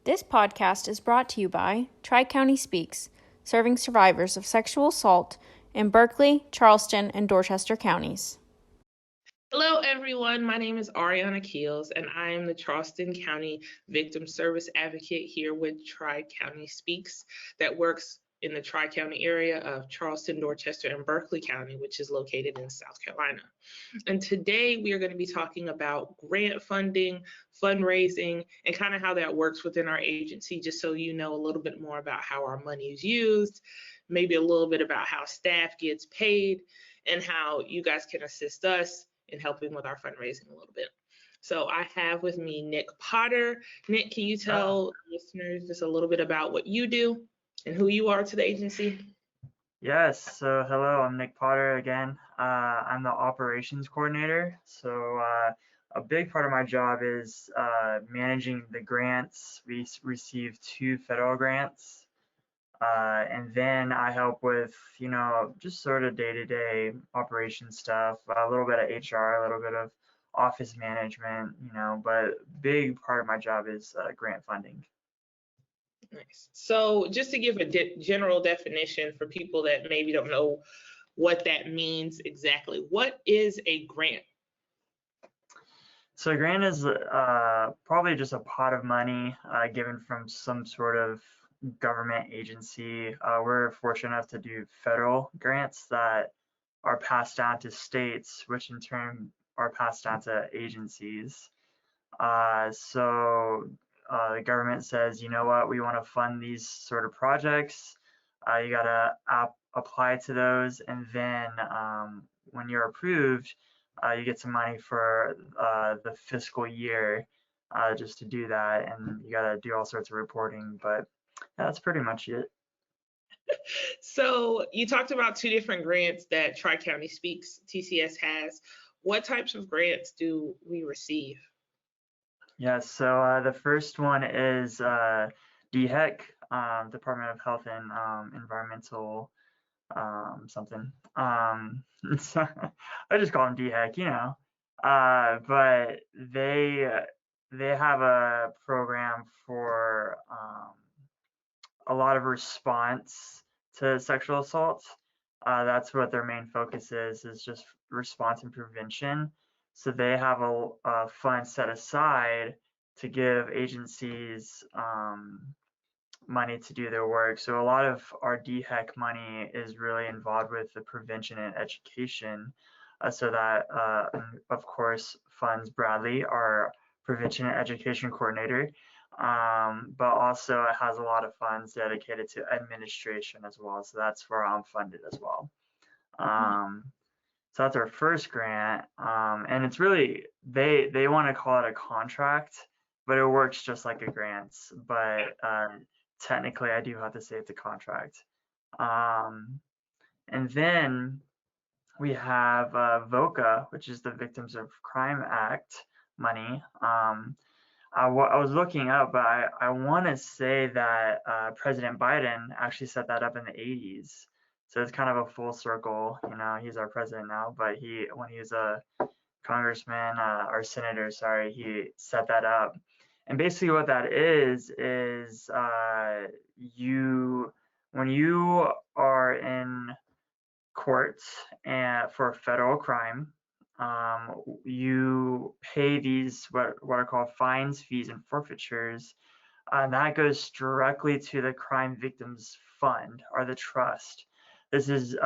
This podcast is brought to you by Tri-County Speaks, serving survivors of sexual assault in Berkeley, Charleston, and Dorchester counties. Hello, everyone. My name is Ariana Keels, and I am the Charleston County Victim Service Advocate here with Tri-County Speaks that works in the Tri-County area of Charleston, Dorchester, and Berkeley County, which is located in South Carolina. And today we are going to be talking about grant funding, fundraising, and kind of how that works within our agency, just so you know a little bit more about how our money is used, maybe a little bit about how staff gets paid, and how you guys can assist us in helping with our fundraising a little bit. So I have with me Nick Potter. Nick, can you tell listeners just a little bit about what you do and who you are to the agency? Yes, so hello, I'm Nick Potter again. I'm the operations coordinator. So a big part of my job is managing the grants. We receive 2 federal grants. And then I help with, just sort of day-to-day operation stuff, a little bit of HR, a little bit of office management, but big part of my job is grant funding. Nice. So just to give a general definition for people that maybe don't know what that means exactly, what is a grant? So a grant is probably just a pot of money given from some sort of government agency. We're fortunate enough to do federal grants that are passed down to states, which in turn are passed down to agencies. So the government says, you know what, we want to fund these sort of projects. You got to apply to those, and then when you're approved, you get some money for the fiscal year just to do that, and you got to do all sorts of reporting, but that's pretty much it. So you talked about 2 different grants that Tri-County Speaks TCS has. What types of grants do we receive? Yes, so the first one is DHEC, Department of Health and Environmental something. I just call them DHEC, but they have a program for a lot of response to sexual assault. That's what their main focus is just response and prevention. So they have a fund set aside to give agencies money to do their work. So a lot of our DHEC money is really involved with the prevention and education. So that, of course, funds Bradley, our prevention and education coordinator. But also it has a lot of funds dedicated to administration as well. So that's where I'm funded as well. So that's our first grant. And it's really, they want to call it a contract, but it works just like a grant. But technically I do have to say it's a contract. And then we have VOCA, which is the Victims of Crime Act money. I was looking up, but I want to say that President Biden actually set that up in the 80s. So it's kind of a full circle. He's our president now, but when he was a congressman or senator, sorry, he set that up. And basically what that is when you are in court and for a federal crime, you pay these what are called fines, fees, and forfeitures, and that goes directly to the Crime Victims Fund or the trust. This is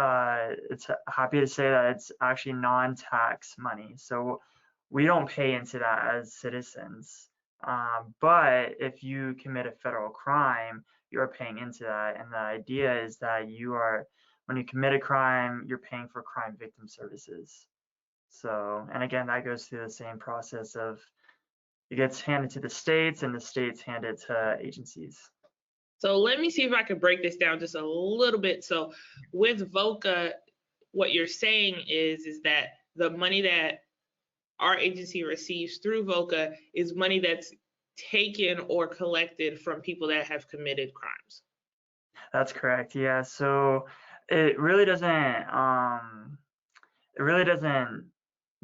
it's happy to say that it's actually non-tax money, so we don't pay into that as citizens. But if you commit a federal crime, you are paying into that, and the idea is that when you commit a crime, you're paying for crime victim services. So, and again, that goes through the same process of it gets handed to the states and the states hand it to agencies. So let me see if I could break this down just a little bit. So with VOCA, what you're saying is that the money that our agency receives through VOCA is money that's taken or collected from people that have committed crimes. That's correct. Yeah. So it really doesn't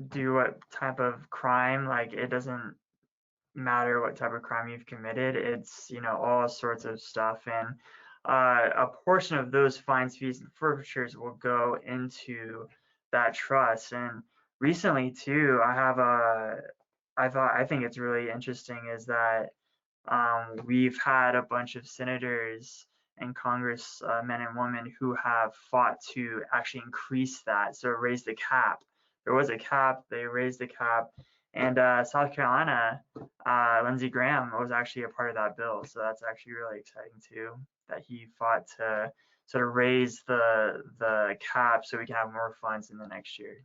do what type of crime, like it doesn't matter what type of crime you've committed. It's, all sorts of stuff. And a portion of those fines, fees, and forfeitures will go into that trust. And recently too, I think it's really interesting is that we've had a bunch of senators and Congress men and women who have fought to actually increase that, so raise the cap. There was a cap, they raised the cap, and South Carolina, Lindsey Graham was actually a part of that bill, so that's actually really exciting too, that he fought to sort of raise the cap so we can have more funds in the next year.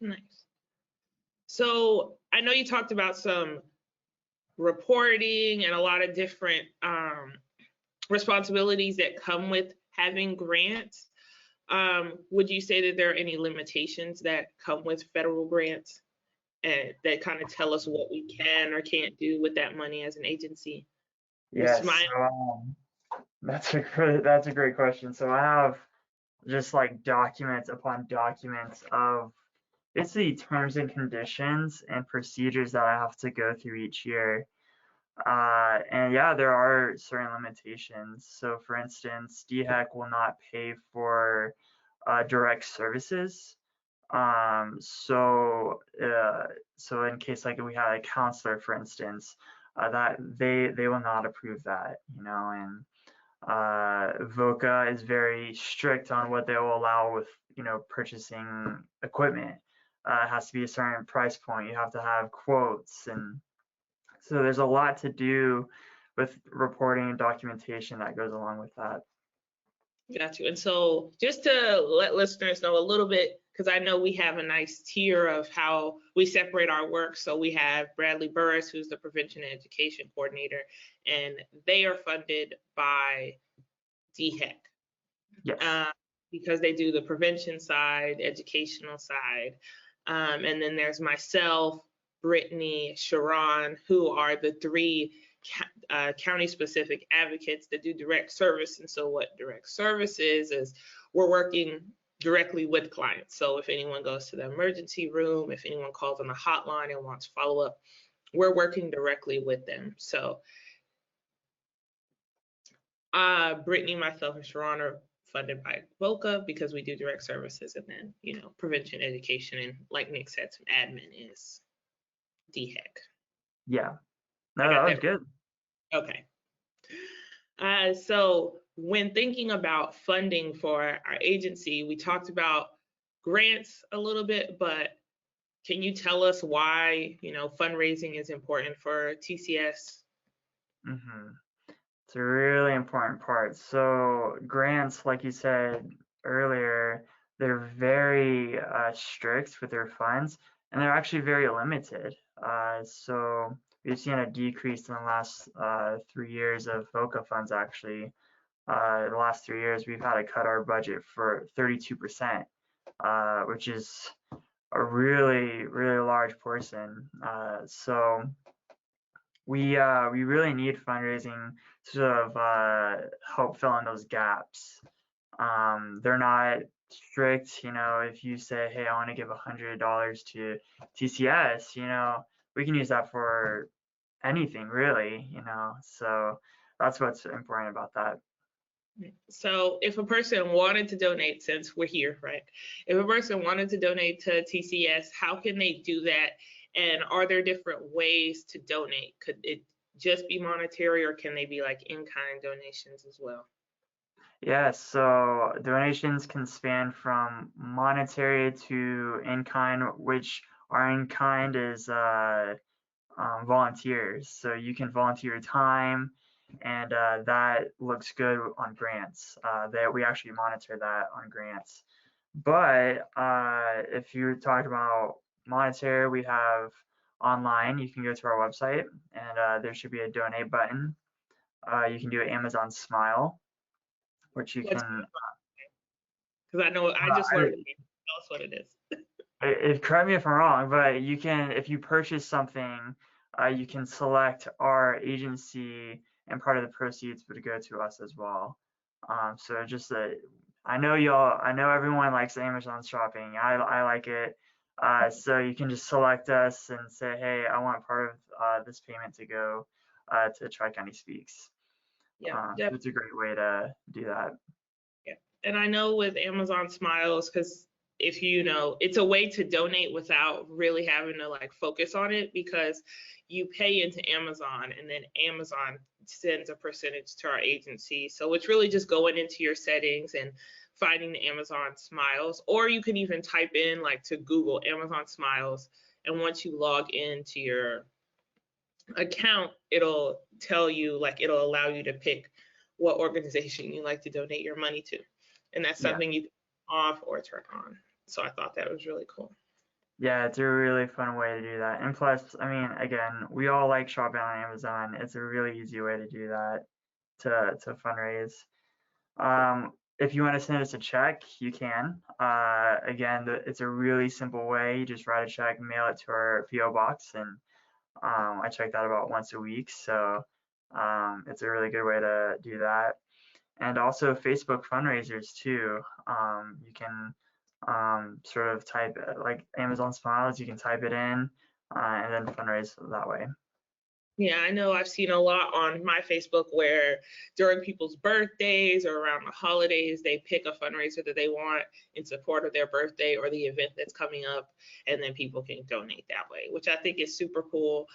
Nice. So I know you talked about some reporting and a lot of different responsibilities that come with having grants. Would you say that there are any limitations that come with federal grants and that kind of tell us what we can or can't do with that money as an agency? Yes, so, that's a great question. So I have just like documents upon documents of basically terms and conditions and procedures that I have to go through each year. And yeah, there are certain limitations. So for instance, DHEC will not pay for direct services. So in case like we had a counselor, for instance, that they will not approve that, and VOCA is very strict on what they will allow with, purchasing equipment. It has to be a certain price point. You have to have quotes, and so there's a lot to do with reporting and documentation that goes along with that. Got you. And so just to let listeners know a little bit, because I know we have a nice tier of how we separate our work. So we have Bradley Burris, who's the Prevention and Education Coordinator, and they are funded by DHEC. Yes. Because they do the prevention side, educational side. And then there's myself, Brittany, Sharon, who are the three county-specific advocates that do direct service. And so what direct service is we're working directly with clients. So if anyone goes to the emergency room, if anyone calls on the hotline and wants follow-up, we're working directly with them. So Brittany, myself, and Sharon are funded by VOCA because we do direct services, and then, prevention, education, and like Nick said, some admin is DHEC. Yeah. No, that was good. Okay. So when thinking about funding for our agency, we talked about grants a little bit, but can you tell us why, fundraising is important for TCS? Mm-hmm. It's a really important part. So grants, like you said earlier, they're very strict with their funds, and they're actually very limited. So we've seen a decrease in the last 3 years of VOCA funds. Actually, the last 3 years we've had to cut our budget for 32%, which is a really, really large portion. So we really need fundraising to sort of help fill in those gaps. They're not strict, if you say, hey, I want to give $100 to TCS, we can use that for anything really, so that's what's important about that. So if a person wanted to donate, since we're here, right? If a person wanted to donate to TCS, how can they do that? And are there different ways to donate? Could it just be monetary, or can they be like in-kind donations as well? Yeah, so donations can span from monetary to in-kind, which our in-kind is volunteers. So you can volunteer your time, and that looks good on grants. That we actually monitor that on grants. But if you're talking about monetary, we have online. You can go to our website, and there should be a donate button. You can do Amazon Smile, which you can. Because I know I just learned. Tell us what it is. Correct me if I'm wrong, but you can, if you purchase something, you can select our agency, and part of the proceeds would go to us as well. So just I know everyone likes Amazon shopping. I like it. So you can just select us and say, hey, I want part of this payment to go to Tri-County Speaks. Yeah, So it's a great way to do that. yeah. And I know with Amazon Smiles, because if you know, it's a way to donate without really having to like focus on it, because you pay into Amazon and then Amazon sends a percentage to our agency. So it's really just going into your settings and finding the Amazon Smiles, or you can even type in like to Google Amazon Smiles. And once you log into your account, it'll tell you, like, it'll allow you to pick what organization you like to donate your money to. And that's Yeah. something you can off or turn on. So I thought that was really cool. Yeah, it's a really fun way to do that. And plus, I mean, again, we all like shopping on Amazon. It's a really easy way to do that to fundraise. If you want to send us a check, you can. Again, it's a really simple way. You just write a check, mail it to our P.O. box, and I check that about once a week. So it's a really good way to do that. And also Facebook fundraisers too. You can sort of type like Amazon Smiles, you can type it in and then fundraise that way. Yeah, I know I've seen a lot on my Facebook where during people's birthdays or around the holidays, they pick a fundraiser that they want in support of their birthday or the event that's coming up, and then people can donate that way, which I think is super cool.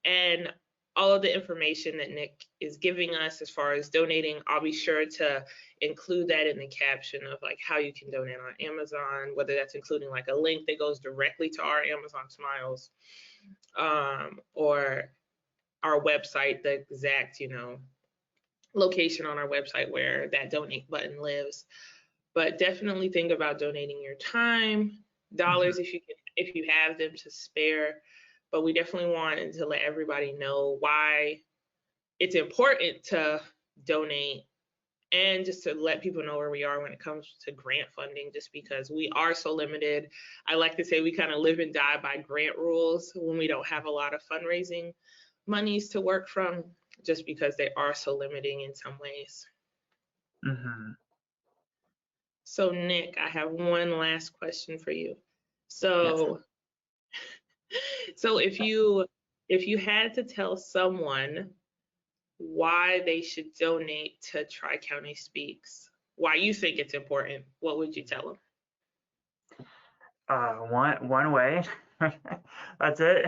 And all of the information that Nick is giving us as far as donating, I'll be sure to include that in the caption of like how you can donate on Amazon, whether that's including like a link that goes directly to our Amazon Smiles, or our website, the exact, location on our website where that donate button lives. But definitely think about donating your time, dollars if you have them to spare. But we definitely wanted to let everybody know why it's important to donate, and just to let people know where we are when it comes to grant funding, just because we are so limited. I like to say we kind of live and die by grant rules when we don't have a lot of fundraising monies to work from, just because they are so limiting in some ways. Mm-hmm. So Nick, I have one last question for you. Yes. So if you had to tell someone why they should donate to Tri-County Speaks, why you think it's important, what would you tell them? One way. That's it.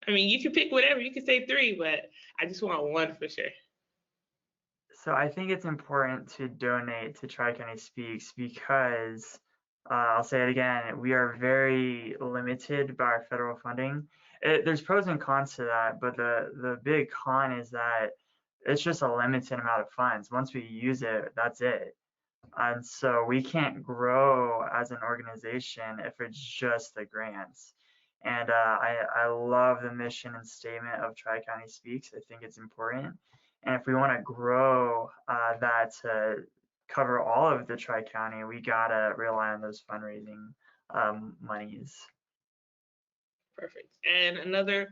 I mean, you can pick whatever. You can say 3, but I just want one for sure. So I think it's important to donate to Tri-County Speaks because I'll say it again, we are very limited by our federal funding. There's pros and cons to that, but the big con is that it's just a limited amount of funds. Once we use it, that's it. And so we can't grow as an organization if it's just the grants. And I love the mission and statement of Tri-County Speaks. I think it's important. And if we want to grow that to cover all of the Tri-County, we gotta rely on those fundraising monies. Perfect. And another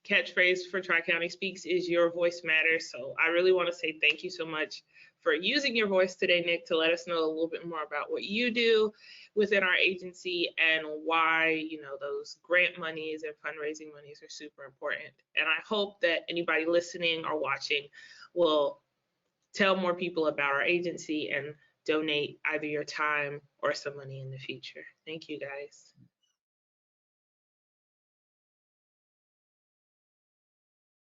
catchphrase for Tri-County Speaks is your voice matters. So I really want to say thank you so much for using your voice today, Nick, to let us know a little bit more about what you do within our agency and why, those grant monies and fundraising monies are super important. And I hope that anybody listening or watching will tell more people about our agency and donate either your time or some money in the future. Thank you, guys.